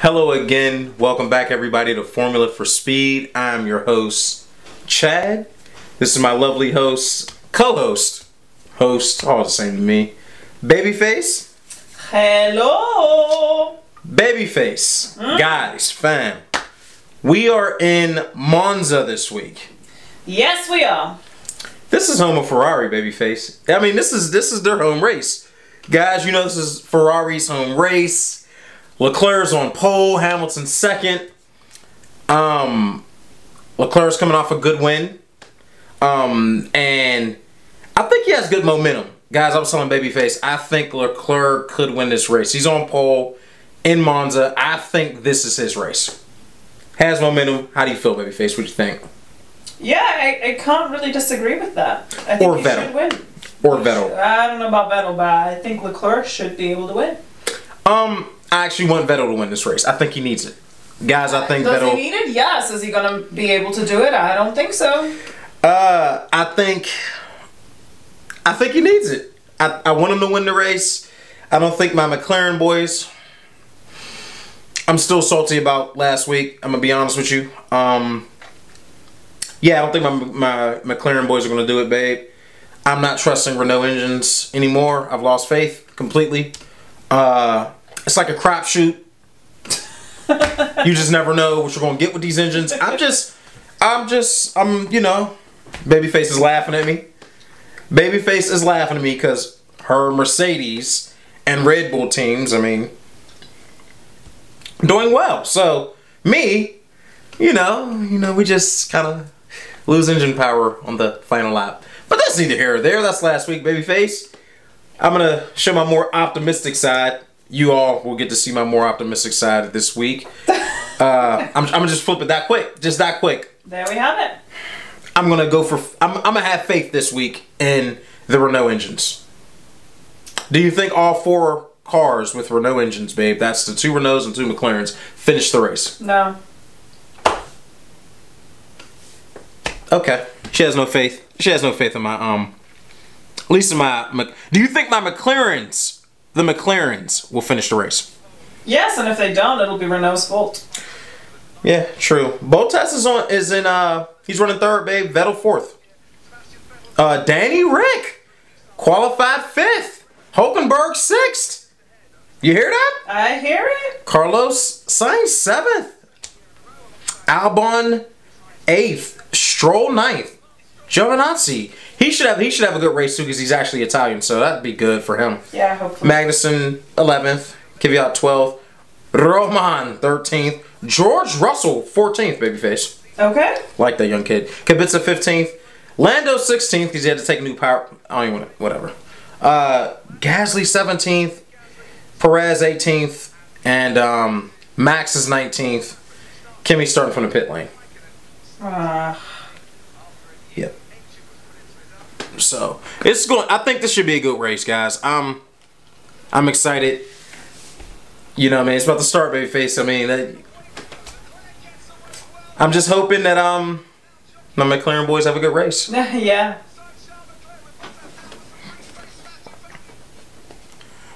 Hello again. Welcome back, everybody, to Formula for Speed. I'm your host, Chad. This is my lovely host, co-host, all the same to me, Babyface. Hello. Babyface. Guys, fam. We are in Monza this week. Yes, we are. This is home of Ferrari, Babyface. I mean, this is their home race. Guys, you know this is Ferrari's home race. Leclerc's on pole, Hamilton second. Leclerc's coming off a good win. And I think he has good momentum. Guys, I was telling Babyface, I think Leclerc could win this race. He's on pole in Monza. I think this is his race. Has momentum. How do you feel, Babyface? What do you think? Yeah, I can't really disagree with that. I think he should win. Or Vettel. I don't know about Vettel, but I think Leclerc should be able to win. I actually want Vettel to win this race. I think he needs it. Guys, I think Vettel... Does he need it? Yes. Is he going to be able to do it? I don't think so. I think he needs it. I want him to win the race. I don't think my McLaren boys... I'm still salty about last week. I'm going to be honest with you. Yeah, I don't think my McLaren boys are going to do it, babe. I'm not trusting Renault engines anymore. I've lost faith completely. It's like a crapshoot. You just never know what you're going to get with these engines. I'm you know, Babyface is laughing at me. Babyface is laughing at me because her Mercedes and Red Bull teams, I mean, doing well. So, me, you know, we just kind of lose engine power on the final lap. But that's neither here or there. That's last week, Babyface. I'm going to show my more optimistic side. You all will get to see my more optimistic side this week. I'm going to just flip it that quick. Just that quick. There we have it. I'm going to go for... I'm going to have faith this week in the Renault engines. Do you think all four cars with Renault engines, babe, that's the 2 Renaults and 2 McLarens, finish the race? No. Okay. She has no faith. She has no faith in my, at least in my... Do you think my McLarens... The McLarens will finish the race? Yes, and if they don't, it'll be Renault's fault. Yeah, true. Bottas is in he's running third, babe. Vettel fourth. Danny Rick qualified 5th. Hulkenberg 6th. You hear that? I hear it. Carlos Sainz 7th. Albon 8th. Stroll 9th. Giovinazzi. He should have a good race too because he's actually Italian, so that'd be good for him. Yeah, hopefully. Magnussen 11th. Kvyat 12th. Roman 13th. George Russell 14th, Babyface. Okay. Like that young kid. Kubica 15th. Lando 16th because he had to take a new power. I don't even whatever. Gasly 17th. Perez 18th. And Max is 19th. Kimi starting from the pit lane. Yep. So it's going. I think this should be a good race, guys. I'm excited. You know what I mean? It's about to start, Babyface. I mean, I'm just hoping that my McLaren boys have a good race. Yeah.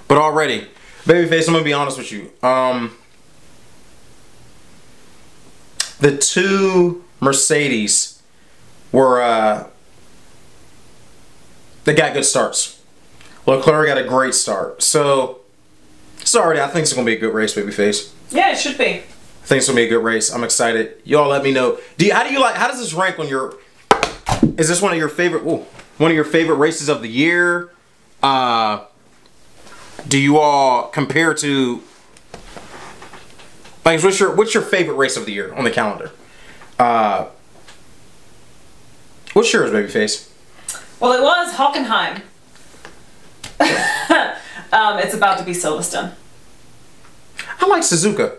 But already, Babyface, I'm gonna be honest with you. The 2 Mercedes were they got good starts. Leclerc got a great start. So, sorry, I think it's going to be a good race, Babyface. Yeah, it should be. I think it's going to be a good race. I'm excited. Y'all let me know. How does this rank on your... Is this one of your favorite... Ooh, one of your favorite races of the year? Do you all compare to... Like, what's your favorite race of the year on the calendar? What's yours, Babyface? Well, it was Hockenheim. It's about to be Silverstone. I like Suzuka.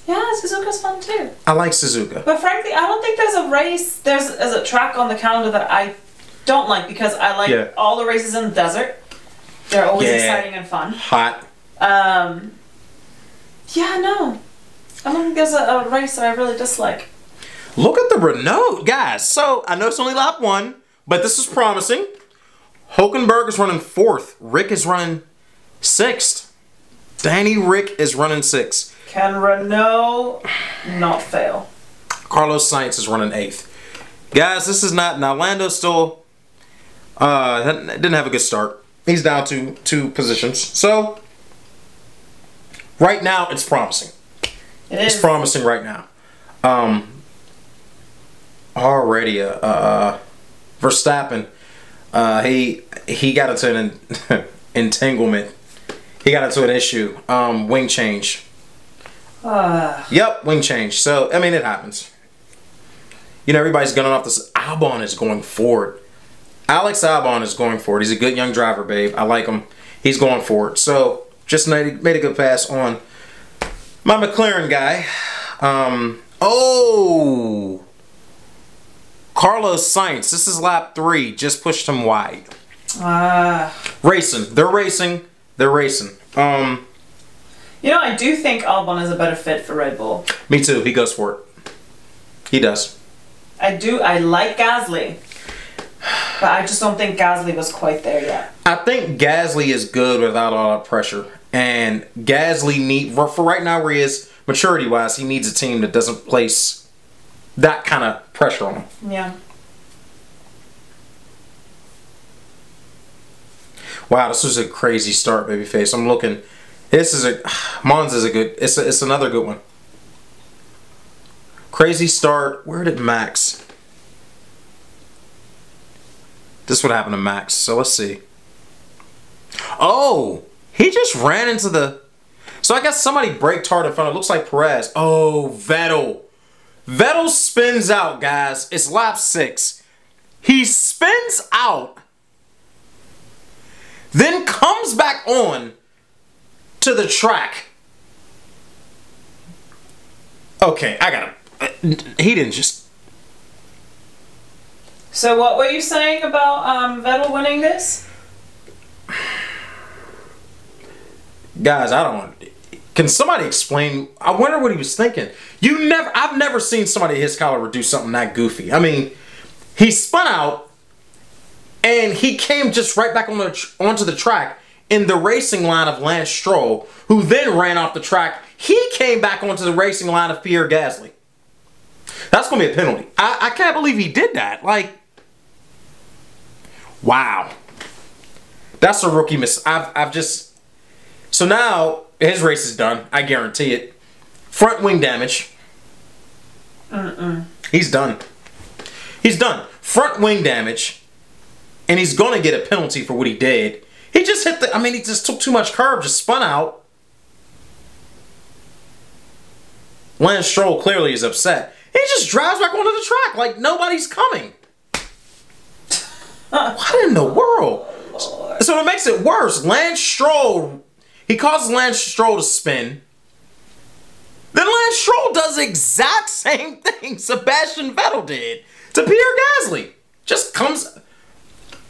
Yeah, Suzuka's fun too. I like Suzuka. But frankly, I don't think there's a race, there's a track on the calendar that I don't like because I like all the races in the desert. They're always exciting and fun. Hot. Yeah, no. I don't think there's a race that I really dislike. Look at the Renault, guys. So, I know it's only lap 1, but this is promising. Hulkenberg is running 4th. Rick is running 6th. Danny Rick is running 6th. Can Renault not fail? Carlos Sainz is running 8th. Guys, this is not... Now, Lando still didn't have a good start. He's down to 2 positions. So, right now, it's promising. It's promising right now. Already, Verstappen, he got into an entanglement. He got into an issue. Wing change. Yep, wing change. So, I mean, it happens. You know, everybody's gunning off this. Albon is going forward. Alex Albon is going forward. He's a good young driver, babe. I like him. He's going forward. So, just made a good pass on my McLaren guy. Carlos Sainz. This is lap 3. Just pushed him wide. Racing. They're racing. They're racing. You know, I do think Albon is a better fit for Red Bull. Me too. He goes for it. He does. I do. I like Gasly. But I just don't think Gasly was quite there yet. I think Gasly is good without all that pressure. And Gasly for right now where he is, maturity-wise, he needs a team that doesn't place that kind of pressure on him. Yeah. Wow, this was a crazy start, babyface. I'm looking. Monza's a good. It's another good one. Crazy start. Where did Max? This is what happened to Max. So let's see. Oh, he just ran into the. So I guess somebody braked hard in front of. It looks like Perez. Oh, Vettel. Vettel spins out, guys. It's lap 6. He spins out. Then comes back on to the track. Okay, I got him. He didn't just... So what were you saying about Vettel winning this? Guys, I don't... Can somebody explain? I wonder what he was thinking. I've never seen somebody his caliber do something that goofy. I mean, he spun out and he came just right back onto the track in the racing line of Lance Stroll, who then ran off the track. He came back onto the racing line of Pierre Gasly. That's going to be a penalty. I can't believe he did that. Like, wow. That's a rookie miss. So now his race is done. I guarantee it. Front wing damage. He's done. He's done. Front wing damage. And he's going to get a penalty for what he did. He just hit the... I mean, he just took too much curb. Just spun out. Lance Stroll clearly is upset. He just drives back onto the track like nobody's coming. What in the world? So it makes it worse. Lance Stroll... He causes Lance Stroll to spin. Then Lance Stroll does the exact same thing Sebastian Vettel did to Pierre Gasly. Just comes...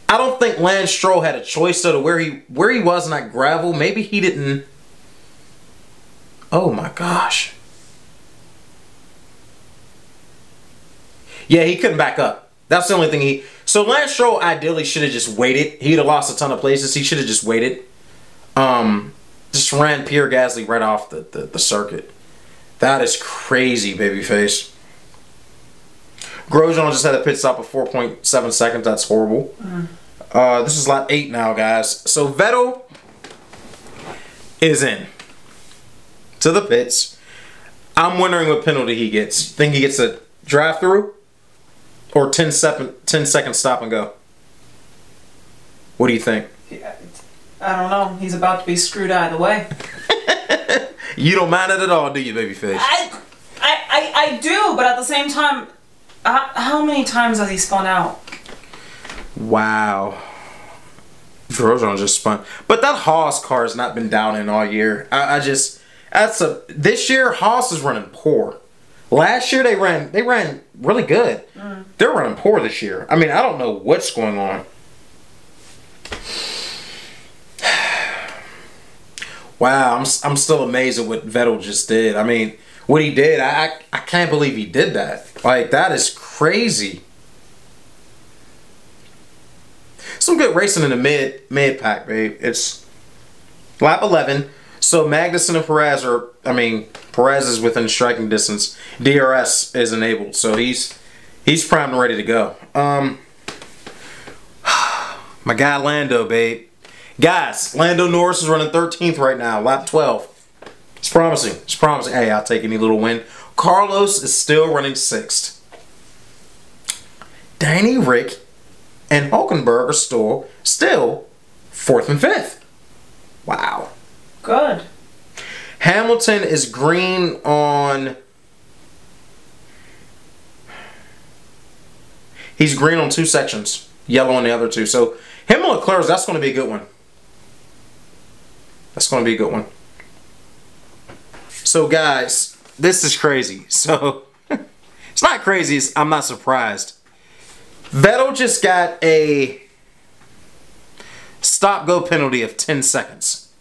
I don't think Lance Stroll had a choice though to where he was in that gravel. Maybe he didn't... Oh my gosh. Yeah, he couldn't back up. That's the only thing he... So Lance Stroll ideally should have just waited. He'd have lost a ton of places. He should have just waited. Just ran Pierre Gasly right off the circuit. That is crazy, babyface. Grosjean just had a pit stop of 4.7 seconds. That's horrible. This is lap 8 now, guys. So Vettel is in to the pits. I'm wondering what penalty he gets. Think he gets a drive through or 10 second stop and go? What do you think? I don't know. He's about to be screwed either way. You don't mind it at all, do you, babyface? I do, but at the same time, how many times has he spun out? Wow. Grosjean just spun. But that Haas car has not been down in all year. This year Haas is running poor. Last year they ran really good. They're running poor this year. I mean, I don't know what's going on. Wow, I'm still amazed at what Vettel just did. I mean, what he did, I can't believe he did that. Like, that is crazy. Some good racing in the mid pack, babe. It's lap 11. So Magnussen and Perez are, I mean, Perez is within striking distance. DRS is enabled, so he's primed and ready to go. My guy Lando, babe. Guys, Lando Norris is running 13th right now, lap 12. It's promising. It's promising. Hey, I'll take any little win. Carlos is still running 6th. Danny Rick and Hulkenberg are still 4th and 5th. Wow. Good. Hamilton is green on... He's green on 2 sections. Yellow on the other 2. So, him and Leclerc, that's going to be a good one. That's going to be a good one. So, guys, this is crazy. So, it's not crazy. I'm not surprised. Vettel just got a stop-go penalty of 10 seconds.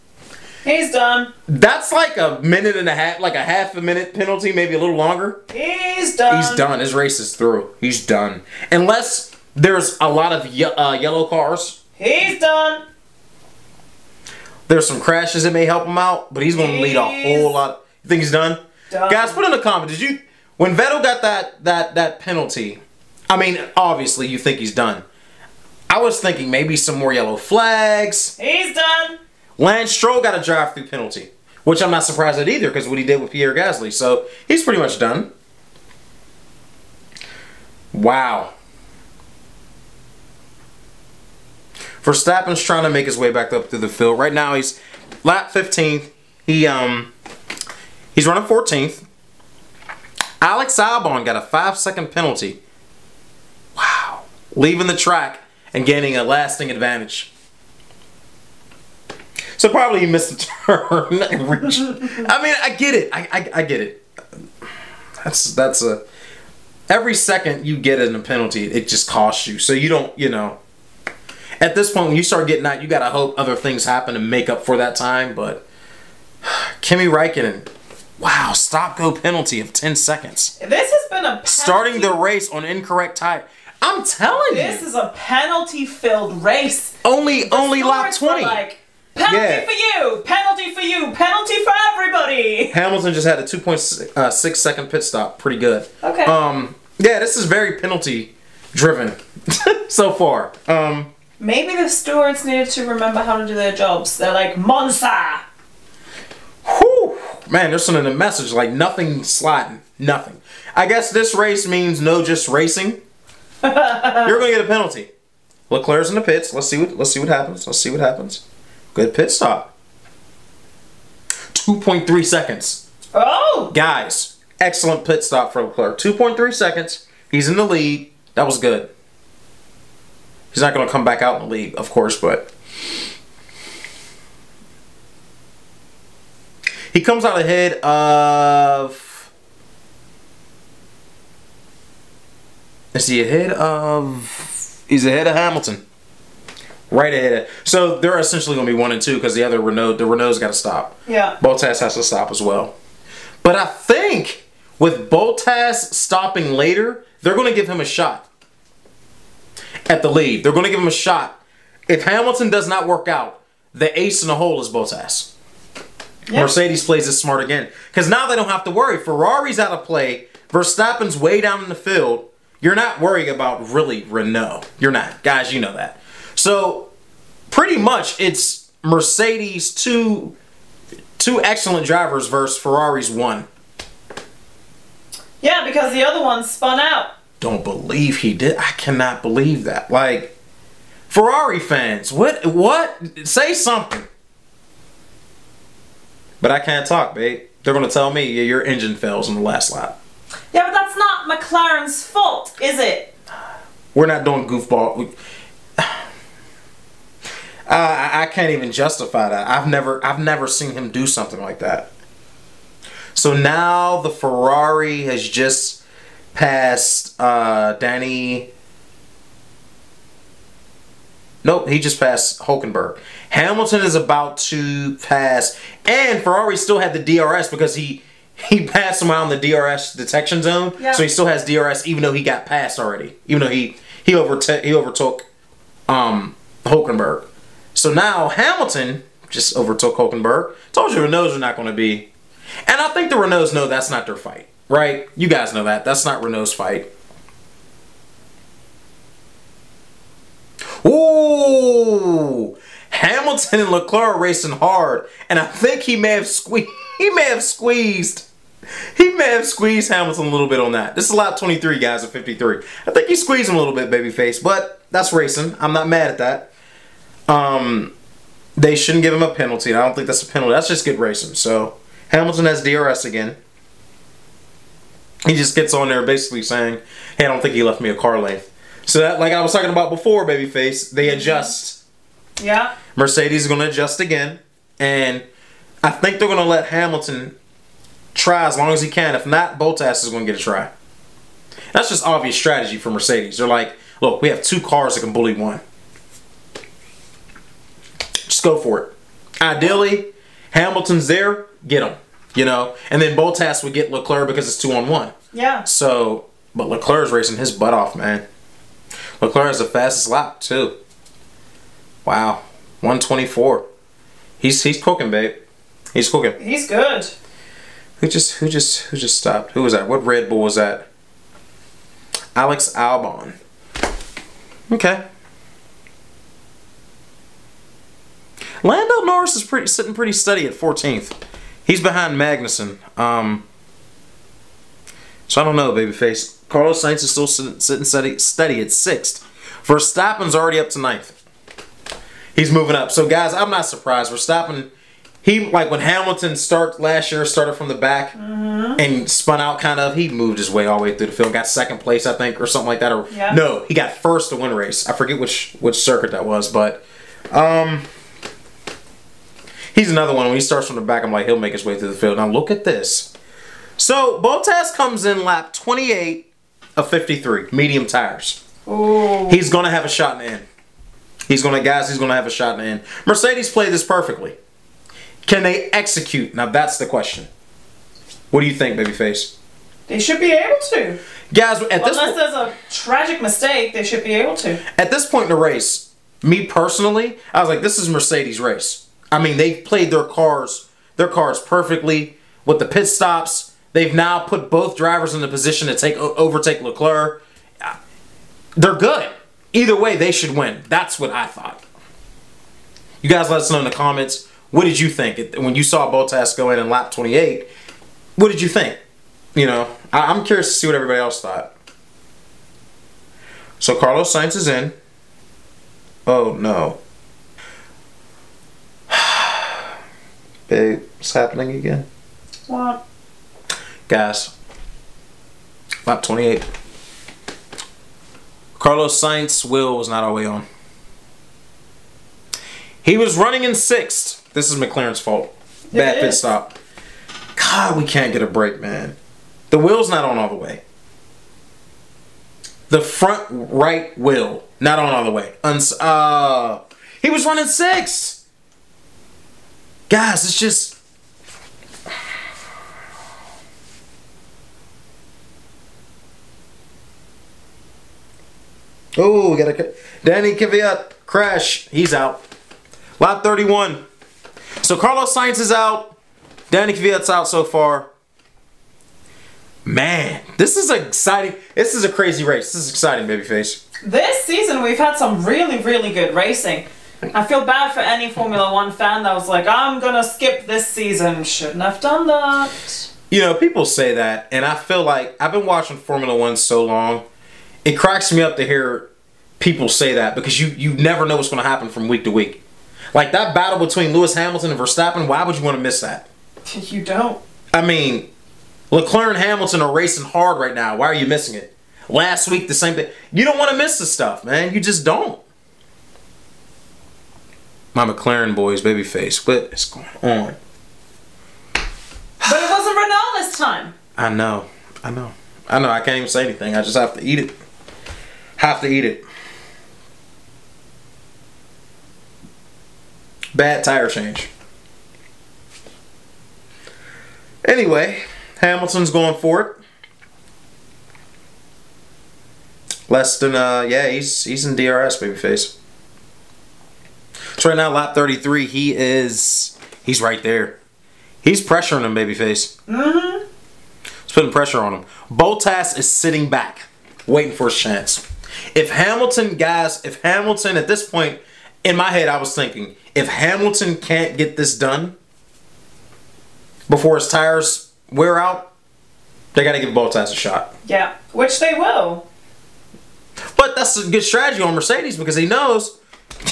He's done. That's like a minute and a half, like a half a minute penalty, maybe a little longer. He's done. He's done. His race is through. He's done. Unless there's a lot of yellow cars. He's done. There's some crashes that may help him out, but he's going to lead a whole lot. You think he's done? Done. Guys, put in the comments. When Vettel got that penalty, I mean, obviously you think he's done. I was thinking maybe some more yellow flags. He's done. Lance Stroll got a drive-through penalty, which I'm not surprised at either because what he did with Pierre Gasly. So he's pretty much done. Wow. Verstappen's trying to make his way back up through the field. Right now he's lap 15th. He's running 14th. Alex Albon got a 5-second penalty. Wow. Leaving the track and gaining a lasting advantage. So probably he missed the turn and reached. I mean, I get it. I get it. That's a... Every second you get in a penalty, it just costs you. So you don't, At this point, when you start getting out, you got to hope other things happen to make up for that time. But Kimi Räikkönen, wow, stop-go penalty of 10 seconds. This has been a penalty. Starting the race on incorrect tire. I'm telling you. This is a penalty-filled race. Only lap 20. Like, penalty for you, penalty for you, penalty for everybody. Hamilton just had a 2.6 second pit stop. Pretty good. Okay. Yeah, this is very penalty-driven so far. Maybe the stewards needed to remember how to do their jobs. They're like, Monza! Whew. Man, they're sending a message like nothing sliding. Nothing. I guess this race means no just racing. You're going to get a penalty. Leclerc's in the pits. Let's see what happens. Let's see what happens. Good pit stop. 2.3 seconds. Oh! Guys, excellent pit stop for Leclerc. 2.3 seconds. He's in the lead. That was good. He's not going to come back out in the lead, of course, but... He comes out ahead of... Is he ahead of... He's ahead of Hamilton. Right ahead. So they're essentially going to be 1 and 2 because the Renault's got to stop. Yeah. Bottas has to stop as well. But I think with Bottas stopping later, they're going to give him a shot at the lead. They're going to give him a shot. If Hamilton does not work out, the ace in the hole is Bottas. Yep. Mercedes plays it smart again. Because now they don't have to worry. Ferrari's out of play. Verstappen's way down in the field. You're not worrying about really Renault. You're not. Guys, you know that. So, pretty much, it's Mercedes' two excellent drivers versus Ferrari's 1. Yeah, because the other one spun out. Don't believe he did. I cannot believe that. Like, Ferrari fans, what? Say something. But I can't talk, babe. They're going to tell me your engine fails in the last lap. Yeah, but that's not McLaren's fault, is it? We're not doing goofball. I can't even justify that. I've never seen him do something like that. So now the Ferrari has just passed Danny. Nope, he just passed Hulkenberg. Hamilton is about to pass, and Ferrari still had the DRS because he passed him out in the DRS detection zone. Yeah. So he still has DRS even though he got passed already. Even though he overtook Hulkenberg. So now Hamilton just overtook Hulkenberg. Told you Renault's are not going to be. And I think the Renaults know that's not their fight, right? You guys know that. That's not Renault's fight. Ooh! Hamilton and Leclerc racing hard. And I think he may have squeezed Hamilton a little bit on that. This is lap 23, guys, at 53. I think he squeezed him a little bit, babyface, but that's racing. I'm not mad at that. They shouldn't give him a penalty. I don't think that's a penalty. That's just good racing. So Hamilton has DRS again. He just gets on there basically saying, hey, I don't think he left me a car length. So that, like I was talking about before, babyface, they adjust. Yeah. Mercedes is going to adjust again. And I think they're going to let Hamilton try as long as he can. If not, Bottas is going to get a try. That's just obvious strategy for Mercedes. They're like, look, we have two cars that can bully one. Just go for it. Ideally, Hamilton's there, get him. You know? And then Bottas would get Leclerc because it's 2-on-1. Yeah. So, but Leclerc's racing his butt off, man. Leclerc has the fastest lap, too. Wow. 124. He's cooking, babe. He's cooking. He's good. Who just stopped? Who was that? What Red Bull was that? Alex Albon. Okay. Lando Norris is sitting pretty steady at 14th. He's behind Magnussen. So I don't know, babyface. Carlos Sainz is still sitting steady at 6th. Verstappen's already up to 9th. He's moving up. So guys, I'm not surprised. Verstappen, he, like when Hamilton last year started from the back and spun out kind of, he moved his way all the way through the field. Got 2nd place, I think, or something like that. Or yeah. No, he got 1st to win a race. I forget which circuit that was, but he's another one. When he starts from the back, I'm like, he'll make his way through the field. Now look at this. So Bottas comes in lap 28 of 53, medium tires. Ooh. He's going to have a shot in the end. He's going to have a shot in the end. Mercedes played this perfectly. Can they execute? Now that's the question. What do you think, babyface? They should be able to. Guys, unless there's a tragic mistake, they should be able to. At this point in the race, me personally, I was like, this is Mercedes' race. I mean, they've played their cars perfectly with the pit stops. They've now put both drivers in the position to overtake Leclerc. They're good. Either way, they should win. That's what I thought. You guys let us know in the comments. What did you think when you saw Bottas go in lap 28? What did you think? You know, I'm curious to see what everybody else thought. So Carlos Sainz is in. Oh no. Babe, what's happening again? What? Guys, lap 28. Carlos Sainz wheel was not all the way on. He was running in 6th. This is McLaren's fault. Bad pit stop. God, we can't get a break, man. The wheel's not on all the way. The front right wheel, not on all the way. He was running 6th. Guys, it's just... Oh, we got a... Danny Kvyat crash. He's out. Lap 31. So Carlos Sainz is out. Danny Kvyat's out so far. Man, this is exciting. This is a crazy race. This is exciting, babyface. This season, we've had some really, really good racing. I feel bad for any Formula 1 fan that was like, I'm going to skip this season. Shouldn't have done that. You know, people say that, and I feel like I've been watching Formula 1 so long, it cracks me up to hear people say that because you never know what's going to happen from week to week. Like that battle between Lewis Hamilton and Verstappen, why would you want to miss that? You don't. I mean, Leclerc and Hamilton are racing hard right now. Why are you missing it? Last week, the same thing. You don't want to miss this stuff, man. You just don't. My McLaren boys, babyface. What is going on? But it wasn't Renault this time. I know. I can't even say anything. I just have to eat it. Have to eat it. Bad tire change. Anyway, Hamilton's going for it. Less than, yeah, he's in DRS, babyface. So right now, lap 33, he's right there. He's pressuring him, babyface. Mm-hmm. He's putting pressure on him. Bottas is sitting back, waiting for his chance. If Hamilton at this point, in my head, I was thinking, if Hamilton can't get this done before his tires wear out, they got to give Bottas a shot. Yeah, which they will. But that's a good strategy on Mercedes because he knows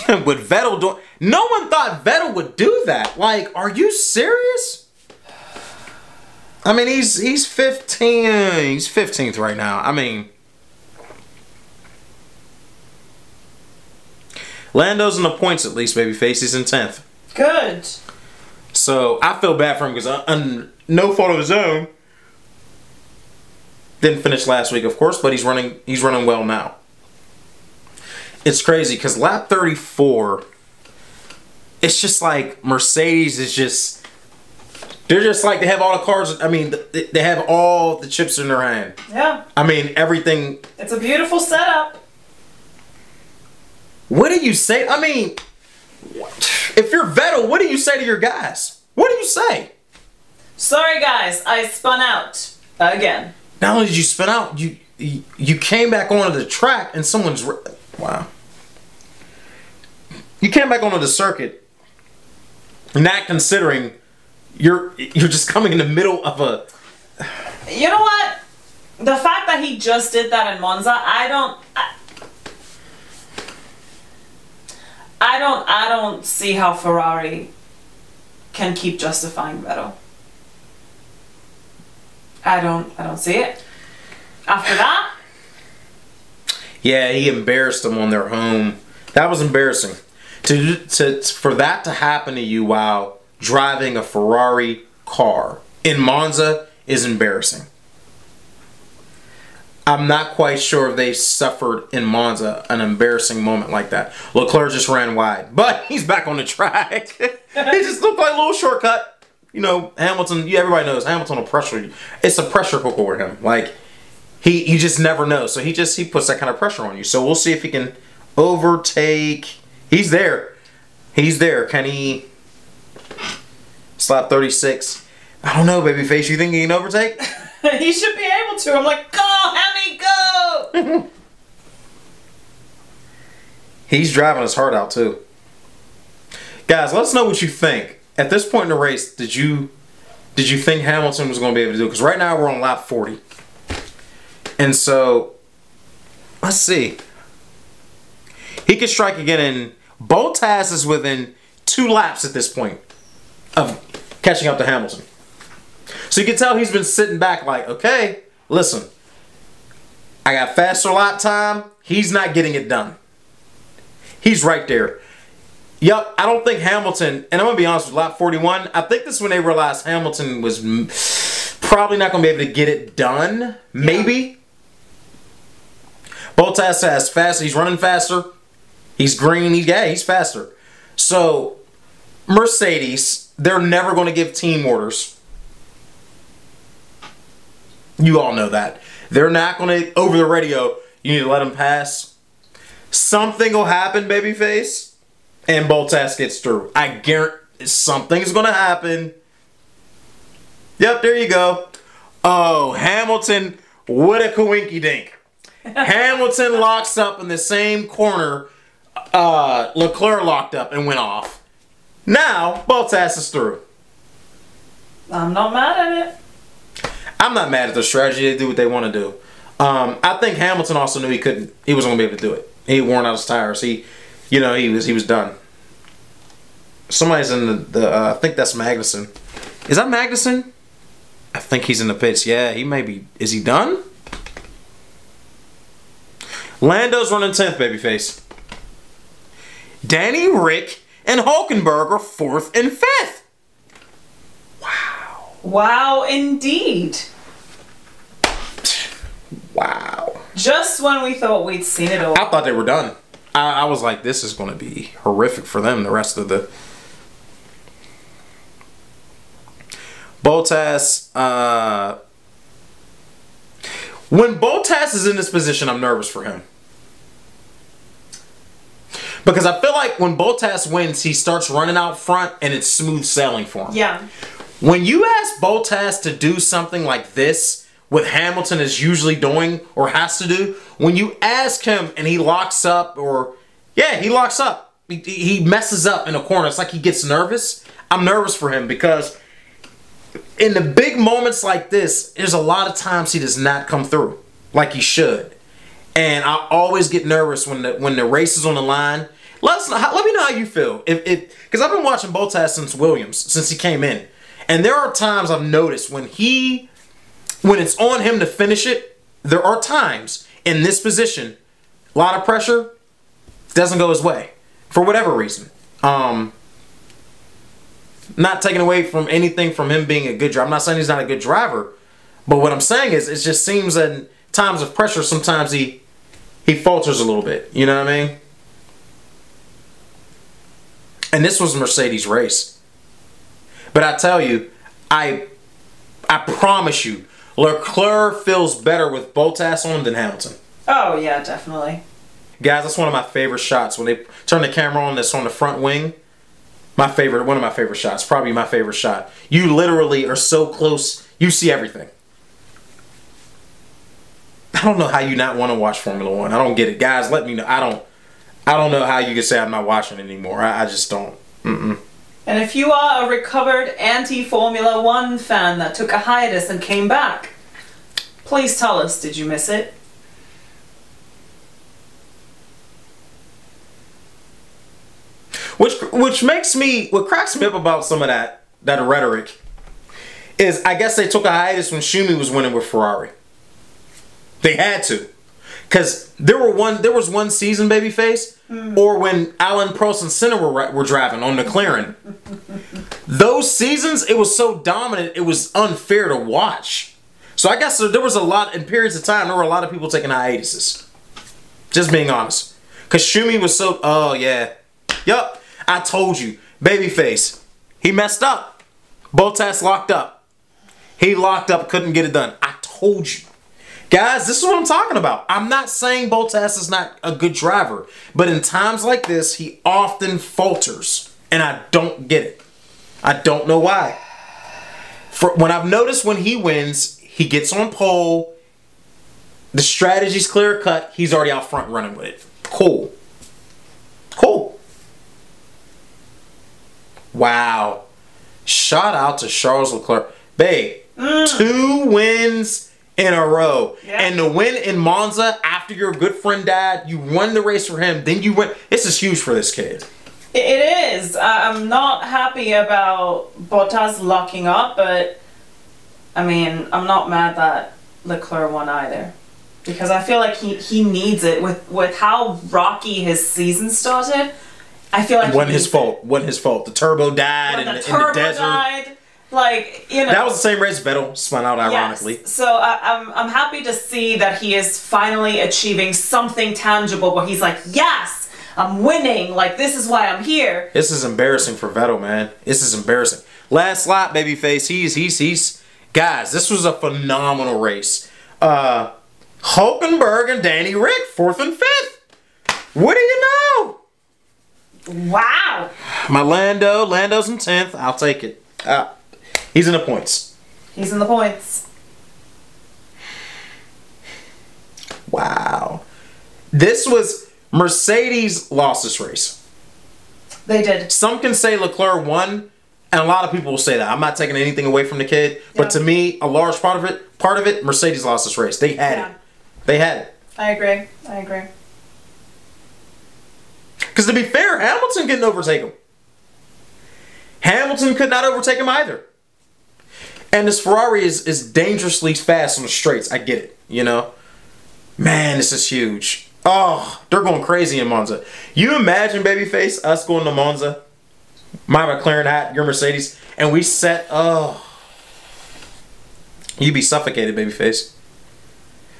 what Vettel doing. No one thought Vettel would do that. Like, are you serious? I mean, he's 15. He's 15th right now. I mean, Lando's in the points at least, babyface. He's in 10th. Good. So I feel bad for him because no fault of his own. Didn't finish last week, of course, but he's running well now. It's crazy because lap 34, it's just like Mercedes is just, they're just like, they have all the cards. I mean, they have all the chips in their hand. Yeah. I mean, everything. It's a beautiful setup. What do you say? I mean, if you're Vettel, what do you say to your guys? What do you say? Sorry, guys, I spun out again. Not only did you spin out, you came back onto the track and someone's... Wow. You came back onto the circuit, not considering you're just coming in the middle of a... You know what? The fact that he just did that in Monza, I don't see how Ferrari can keep justifying Vettel. I don't see it. After that? Yeah, he embarrassed them on their home. That was embarrassing. For that to happen to you while driving a Ferrari car in Monza is embarrassing. I'm not quite sure if they suffered in Monza an embarrassing moment like that. Leclerc just ran wide, but he's back on the track. He just looked like a little shortcut. You know, Hamilton, everybody knows Hamilton will pressure you. It's a pressure cooker with him. Like, he just never knows. So he puts that kind of pressure on you. So we'll see if he can overtake. He's there. He's there. Can he slap 36? I don't know, babyface. You think he can overtake? He should be able to. I'm like, go, Hammy, go! He's driving his heart out, too. Guys, let us know what you think. At this point in the race, did you think Hamilton was going to be able to do it? Because right now we're on lap 40. And so, let's see. He could strike again, and Bottas is within 2 laps at this point of catching up to Hamilton. So you can tell he's been sitting back like, okay, listen, I got faster lap time. He's not getting it done. He's right there. Yep, I don't think Hamilton, and I'm going to be honest with lap 41, I think this is when they realized Hamilton was probably not going to be able to get it done. Maybe. Bottas has fast. He's running faster. He's green. He's faster. So, Mercedes, they're never going to give team orders. You all know that. They're not going to, over the radio, you need to let him pass. Something will happen, babyface. And Bottas gets through. I guarantee something's going to happen. Yep, there you go. Oh, Hamilton, what a coinky dink. Hamilton locks up in the same corner Leclerc locked up and went off. Now, Bottas is through. I'm not mad at it. I'm not mad at the strategy. They do what they want to do. I think Hamilton also knew he wasn't going to be able to do it. He worn out his tires. He was done. Somebody's in the I think that's Magnussen. Is that Magnussen? I think he's in the pits. Yeah, he may be. Is he done? Lando's running 10th, babyface. Danny, Rick, and Hulkenberg are 4th and 5th. Wow. Wow, indeed. Wow. Just when we thought we'd seen it all. I thought they were done. I was like, this is going to be horrific for them the rest of the... Bottas, when Bottas is in this position, I'm nervous for him. Because I feel like when Bottas wins, he starts running out front and it's smooth sailing for him. Yeah. When you ask Bottas to do something like this, what Hamilton is usually doing or has to do, when you ask him and he locks up he locks up. He messes up in a corner. It's like he gets nervous. I'm nervous for him because in the big moments like this, there's a lot of times he does not come through like he should. And I always get nervous when the race is on the line. Let me know how you feel. Because I've been watching Bottas since Williams, since he came in. And there are times I've noticed when it's on him to finish it, there are times in this position, a lot of pressure doesn't go his way for whatever reason. Not taking away from anything from him being a good driver. I'm not saying he's not a good driver, but what I'm saying is it just seems that in times of pressure, sometimes he falters a little bit. You know what I mean? And this was a Mercedes race. But I tell you, I promise you, Leclerc feels better with Bottas on than Hamilton. Oh, yeah, definitely. Guys, that's one of my favorite shots. When they turn the camera on that's on the front wing, one of my favorite shots, probably my favorite shot. You literally are so close, you see everything. I don't know how you not want to watch Formula One. I don't get it. Guys, let me know. I don't know how you can say I'm not watching anymore. I just don't. Mm-mm. And if you are a recovered anti-Formula One fan that took a hiatus and came back, please tell us, did you miss it? What cracks me up about some of that rhetoric is I guess they took a hiatus when Schumi was winning with Ferrari. They had to. Because there was one season, Babyface, or when Alan Prost and Senna were driving on McLaren. Those seasons, it was so dominant, it was unfair to watch. So I guess there was a lot, in periods of time, there were a lot of people taking hiatuses. Just being honest. Because Schumi was so, oh yeah. Yup, I told you. Babyface, he messed up. Bottas locked up. He locked up, couldn't get it done. I told you. Guys, this is what I'm talking about. I'm not saying Bottas is not a good driver, but in times like this, he often falters, and I don't get it. I don't know why. When I've noticed when he wins, he gets on pole, the strategy's clear cut, he's already out front running with it. Cool. Cool. Wow. Shout out to Charles Leclerc. Babe, 2 wins in a row. Yeah. And the win in Monza after your good friend died, you won the race for him, then you win. This is huge for this kid. It is. I'm not happy about Bottas locking up, but I mean, I'm not mad that Leclerc won either. Because I feel like he needs it with how rocky his season started. I feel like it wasn't his fault. Wasn't his fault. The turbo died in the desert. Died. Like, you know, that was the same race Vettel spun out, ironically. Yes. So I'm happy to see that he is finally achieving something tangible where he's like, yes, I'm winning. Like, this is why I'm here. This is embarrassing for Vettel, man. This is embarrassing. Last lap, Babyface. He's guys, this was a phenomenal race. Hulkenberg and Danny Rick, 4th and 5th. What do you know? Wow. My Lando's in 10th. I'll take it. He's in the points. He's in the points. Wow. This was Mercedes lost this race. They did. Some can say Leclerc won, and a lot of people will say that. I'm not taking anything away from the kid, but to me, a large part of it, Mercedes lost this race. They had it. They had it. I agree. I agree. Because to be fair, Hamilton couldn't overtake him. Hamilton could not overtake him either. And this Ferrari is dangerously fast on the straights. I get it, you know. Man, this is huge. Oh, they're going crazy in Monza. You imagine, Babyface, us going to Monza, my McLaren hat, your Mercedes, and we set, oh. You'd be suffocated, Babyface.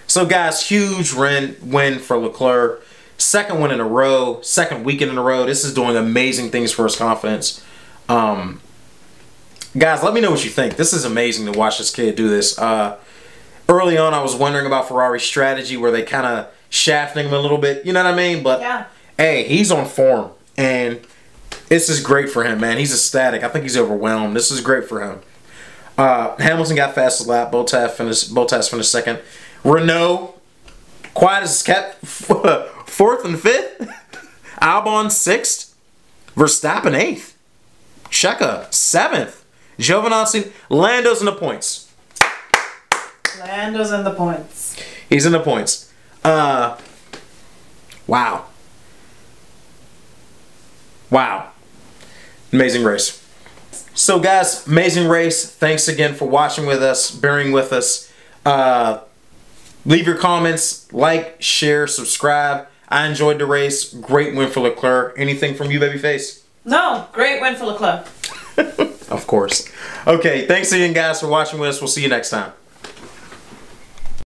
So, guys, huge win for Leclerc. 2nd win in a row, 2nd weekend in a row. This is doing amazing things for his confidence. Guys, let me know what you think. This is amazing to watch this kid do this. Early on, I was wondering about Ferrari's strategy where they kind of shafting him a little bit. You know what I mean? But, hey, he's on form. And this is great for him, man. He's ecstatic. I think he's overwhelmed. This is great for him. Hamilton got fastest lap. Bottas finished second. Renault, quiet as kept, fourth and fifth. Albon sixth. Verstappen eighth. Checo seventh. Giovinazzi, Lando's in the points. Lando's in the points. He's in the points. Wow. Amazing race. So guys, amazing race. Thanks again for watching with us, bearing with us. Leave your comments, like, share, subscribe. I enjoyed the race. Great win for Leclerc. Anything from you, Babyface? No, great win for Leclerc. Of course. Okay, thanks again guys for watching with us. We'll see you next time.